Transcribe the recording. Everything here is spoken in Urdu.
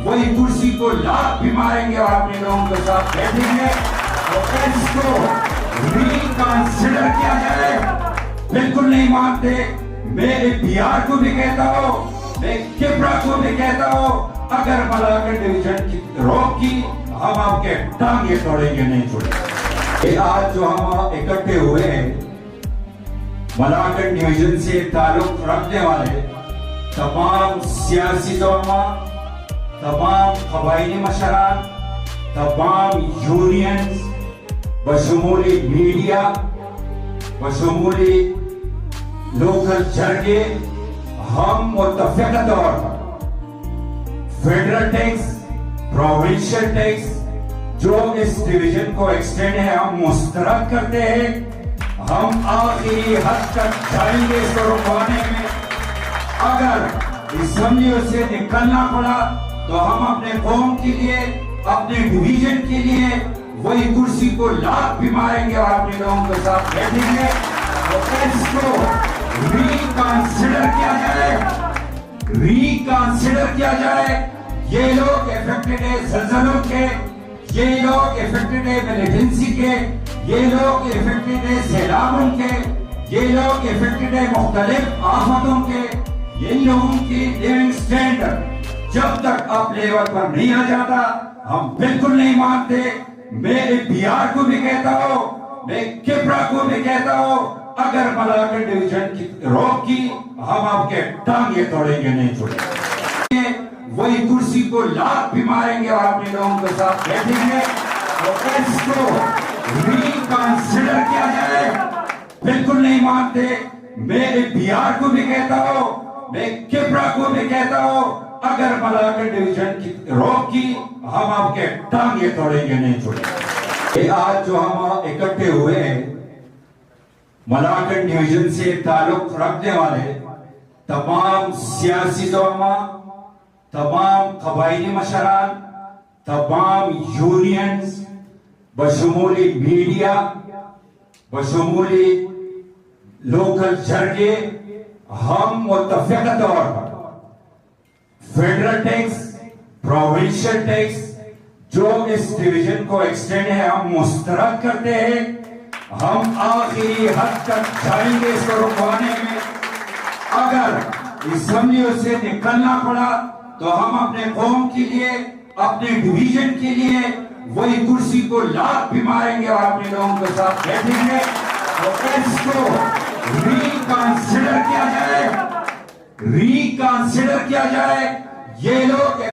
وہی کرسی کو لاکھ بھی ماریں گے اور اپنے لوگوں کے ساتھ بیٹھیں گے اور اس کو ریکنسیڈر کیا جائے. بالکل نہیں مانتے. میں بہار کو بھی کہتا ہوں, میں کپرا کو بھی کہتا ہوں, اگر ملاکنڈ ڈویژن کی روک کی ہم آپ کے ٹانگے توڑیں گے, نہیں چھوڑیں گے. آج جو ہم اکٹھے ہوئے ہیں ملاکنڈ ڈویژن سے تعلق رکھنے والے تمام سیاسی علماء, تمام قبائلی مشران, تمام یونینز, بشمول میڈیا, بشمول لوکل جرگے, ہم متفقہ طور پر فیڈرل ٹیکس, پروونشل ٹیکس جو اس ڈویژن کو ایکسٹینڈ ہے ہم مسترد کرتے ہیں. ہم آخری حد تک جائیں گے اس کو رکوانے میں. اگر اسمبلیوں سے نکلنا پڑا تو ہم اپنے قوم کے لیے, اپنے ڈویژن کے لیے وہی کرسی کو لاکھ بھی ماریں گے اور اپنے لوگوں کے ساتھ بیٹھیں گے اور اس کو ریکنسیڈر کیا جائے, ریکنسیڈر کیا جائے. یہ لوگ افیکٹڈ ہے زلزلوں کے, یہ لوگ افیکٹڈ ہے ملیٹنسی کے, یہ لوگ افیکٹڈ ہے سیلابوں کے, یہ لوگ افیکٹڈ ہے مختلف آفتوں کے. یہ لوگوں کی لیونگ سٹینڈرڈ جب تک اپ لیول پر نہیں آ جاتا ہم بالکل نہیں مانتے. میں بہار کو بھی کہتا ہوں, میں کپرا کو بھی کہتا ہوں, اگر ملاکنڈ ڈویژن کی روک کی ہم آپ کے ٹانگے توڑیں گے, نہیں چھوڑیں گے. وہی کرسی کو لاکھ بھی ماریں گے اور اپنے لوگوں کے ساتھ بیٹھیں گے اور اس کو ریکنسیڈر کیا جائے. بالکل نہیں مانتے. میں بہار کو بھی کہتا ہوں, میں کپرا کو بھی کہتا ہوں, اگر ملاکنڈ ڈویژن کی روک کی ہم آپ کے ٹانگے توڑیں گے, نہیں چھوڑیں گے. آج جو ہم اکٹھے ہوئے ہیں ملاکنڈ ڈویژن سے تعلق رکھنے والے تمام سیاسی علماء, تمام قبائلی مشران, تمام یونینز, بشمول میڈیا, بشمول لوکل جرگے, ہم متفقہ طور پر فیڈرل ٹیکس, پروونشل ٹیکس جو اس ڈویژن کو ایکسٹینڈ ہے ہم مسترد کرتے ہیں. ہم آخری حد تک جائیں گے اس کو رکوانے میں. اگر اسمبلیوں سے نکلنا پڑا تو ہم اپنے قوم کے لیے, اپنے ڈویژن کے لیے وہی کرسی کو لاکھ بھی ماریں گے اور اپنے لوگوں کے ساتھ بیٹھیں گے اور اس کو ریکنسیڈر کیا جائے, ریکنسیڈر کیا جائے. یہ لوگ